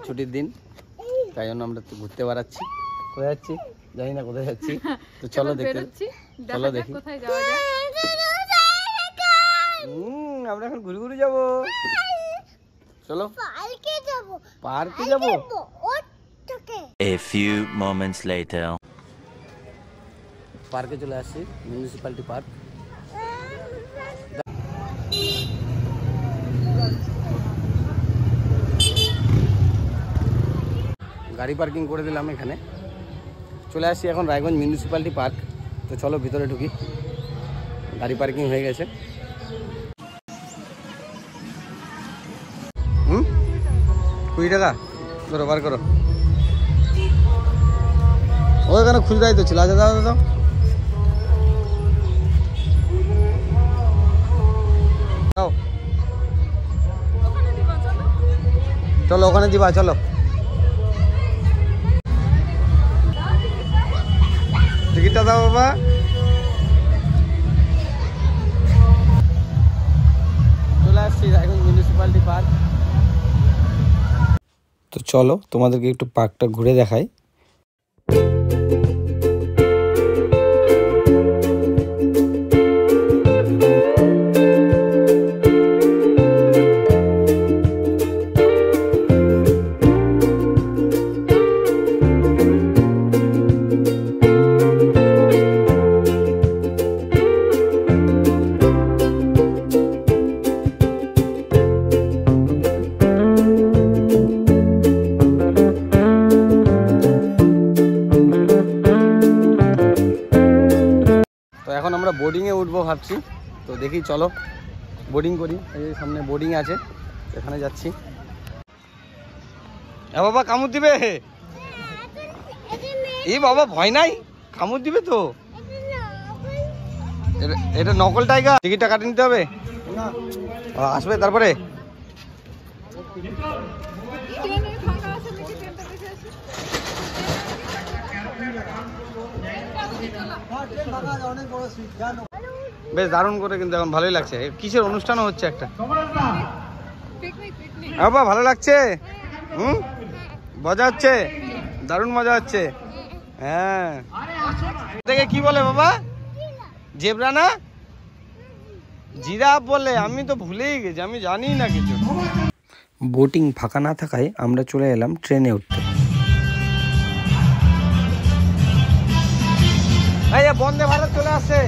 ছুটির দিন, তাই জন্য আমরা তো ঘুরতে বেড়াচ্ছি। কোথায় যাচ্ছি জানি না, কোথায় যাচ্ছি, তো চলো দেখতে, চলো দেখি। আমরা এখন ঘুরে ঘুরে যাবো, চলো পার্কে যাবো। A few moments later. পার্কে চলে আসছি, মিউনিসিপ্যালিটি পার্ক। গাড়ি পার্কিং করে দিলাম এখানে, চলে আসছি এখন রায়গঞ্জ মিউনিসিপ্যালিটি পার্ক। তো চলো ভিতরে ঢুকি, গাড়ি পার্কিং হয়ে গেছে। 20 টাকা ধরো, বার করো। ওখানে খুচরাই তো ছিল, আচ্ছা দাও দাও। চলো ওখানে দিবা, চলো। টিকিটটা দাও বাবা। চলে আসছি রায়গঞ্জ মিউনিসিপ্যালিটি পার্ক। তো চলো তোমাদেরকে একটু পার্কটা ঘুরে দেখাই। এখন আমরা বোর্ডিংয়ে উঠবো ভাবছি, তো দেখি চলো বোর্ডিং করি। এই সামনে বোর্ডিং আছে, এখানে যাচ্ছি। বাবা কামড় দিবে, এই বাবা ভয় নাই, কামড় দিবে তো। এটা নকল টাইগার, টিকিটটা কাটে নিতে হবে, আসবে তারপরে। বেশ দারুণ করে, কিন্তু এখন ভালোই লাগছে। কিসের অনুষ্ঠানও হচ্ছে একটা, বাবা ভালো লাগছে। মজা হচ্ছে, দারুণ মজা হচ্ছে। হ্যাঁ, দেখে কি বলে বাবা, জেব্রা না জিরাফ বলে? আমি তো ভুলেই গেছি, আমি জানি না কিছু। বোটিং ফাঁকা না থাকায় আমরা চলে এলাম ট্রেনে উঠতে। এই বন্দে ভারত চলে আসছে,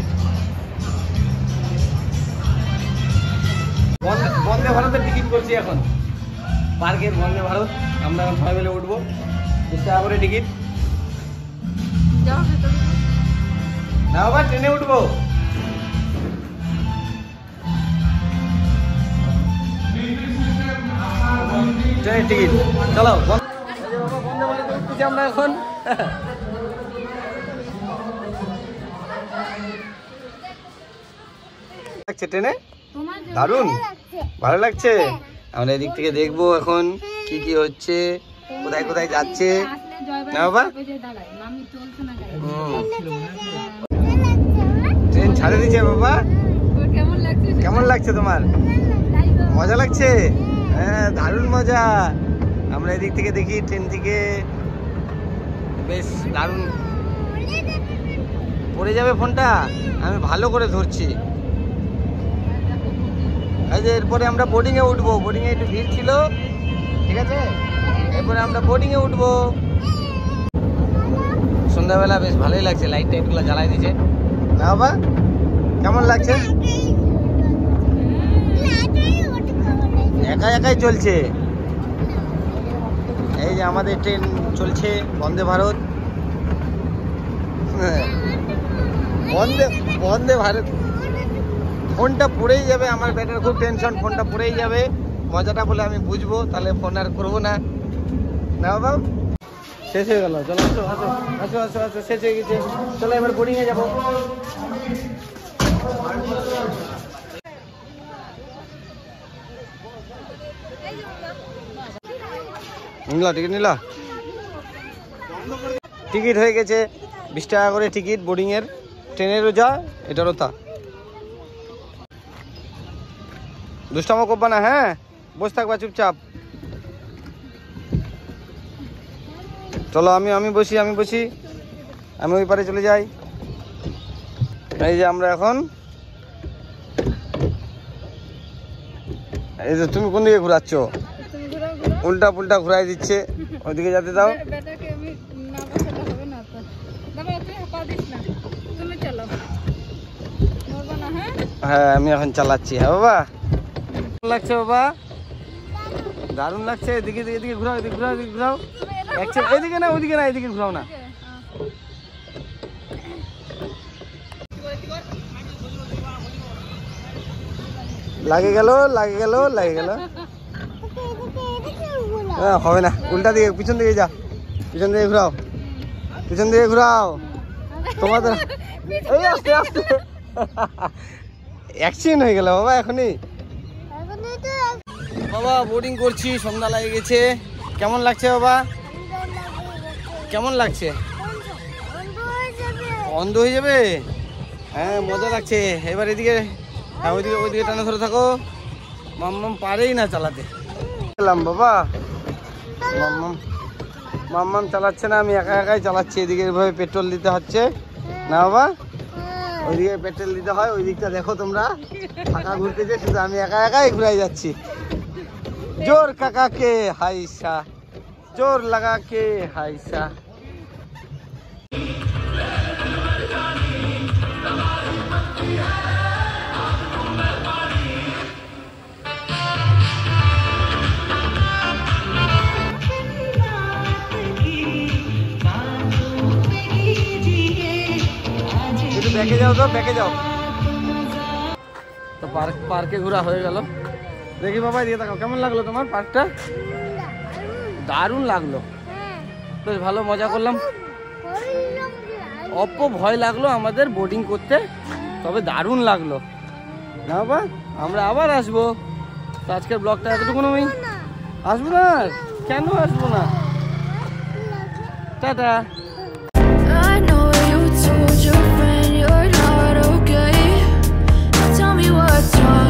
বন্দে ভারতের টিকিট করছি এখন, পার্কের বন্দে ভারত। আমরা এখন সবাই মিলে উঠবো, 20 টাকা করে টিকিট। না বাবা ট্রেনে উঠবো, ট্রেনের টিকিট। চলো বন্দে ভারত উঠতেছি আমরা এখন। লাগছে ট্রেনে, দারুণ ভালো লাগছে। আমরা এদিক থেকে দেখবো এখন কি কি হচ্ছে, কোথায় কোথায় যাচ্ছে। না বাবা ট্রেন ছাড়ে দিচ্ছে বাবা, কেমন লাগছে তোমার? মজা লাগছে, হ্যাঁ দারুণ মজা। আমরা এদিক থেকে দেখি ট্রেন থেকে, বেশ দারুণ। পড়ে যাবে ফোনটা, আমি ভালো করে ধরছি। এই যে এরপরে আমরা বোর্ডিংয়ে উঠবো, বোর্ডিংয়ে একটু ভিড় ছিল, ঠিক আছে। এরপরে আমরা বোর্ডিংয়ে উঠবো। সন্ধ্যাবেলা বেশ ভালোই লাগছে, লাইট টাইটগুলো জ্বালাই দিয়েছে। না বাবা কেমন লাগছে? একা একাই চলছে। এই যে আমাদের ট্রেন চলছে বন্দে ভারত, বন্দে ভারত। ফোনটা পড়েই যাবে, আমার ব্যাটার খুব টেনশন, ফোনটা পড়েই যাবে। মজাটা বলে আমি বুঝবো, তাহলে ফোন আর করবো না। না বাবা শেষ হয়ে গেল, চলো আসো আসো আসো আসো আসো, শেষ হয়ে গেছে। চলো এবার বোর্ডিংয়ে যাবো। নিলা টিকিট নিলা, টিকিট হয়ে গেছে 20 টাকা করে টিকিট বোর্ডিংয়ের। ট্রেনেরও যা, এটারও তা। দুষ্টামো করবা না, হ্যাঁ বসে থাকবা চুপচাপ। চলো আমি বসি আমি ওই পারে চলে যাই। এই যে আমরা এখন, এই যে তুমি কোন দিকে ঘুরাচ্ছ? উল্টা পুল্টা ঘুরাই দিচ্ছে, ওইদিকে যেতে দাও। হ্যাঁ আমি এখন চালাচ্ছি। হ্যাঁ বাবা, কেমন লাগছে বাবা? দারুণ লাগছে। এদিকে এদিকে ঘুরাও, এদিকে ঘুরাও, এদিকে ঘুরাও। এদিকে না, ওইদিকে না, এদিকে ঘুরাও না। লাগে গেল। হ্যাঁ হবে না, উল্টা দিকে, পিছন দিকে যা, পিছন দিকে ঘুরাও। তোমাদের আস্তে আস্তে অ্যাক্সিডেন্ট হয়ে গেল বাবা এখনই। বাবা বোর্ডিং করছি, সন্ধ্যা লাগে গেছে। কেমন লাগছে বাবা? কেমন লাগছে? অন্ধ হয়ে যাবে? হ্যাঁ মজা লাগছে। এবার এদিকে, হ্যাঁ ওইদিকে টানা ধরে থাকো। মাম্মাম পারেই না চালাতে। গেলাম বাবা, মাম্মাম চালাচ্ছে না, আমি একাই চালাচ্ছি। এদিকে এভাবে পেট্রোল দিতে হচ্ছে না বাবা, ওইদিকে পেট্রোল দিতে হয়। ওই দিকটা দেখো তোমরা, ফাঁকা ঘুরতেছে, শুধু আমি একাই ঘুরাই যাচ্ছি। জোর কাকা কে হাইসা, জোর লাগা কে হাইসা। ব্যাকে যাও তো, ব্যাকে যাও তো। পার্কে ঘোরা হয়ে গেল। দেখি বাবা দিয়ে তাকাও, কেমন লাগলো তোমার পার্কটা? দারুণ লাগলো, বেশ ভালো মজা করলাম। অল্প ভয় লাগলো আমাদের বোটিং করতে, তবে দারুণ লাগলো না বাবা। আমরা আবার আসবো। তো আজকের ব্লগটা এতটুকু। আমি আসবো না, কেন আসবো না? Tata. I know you told your friend you're not okay. Now tell me what's wrong.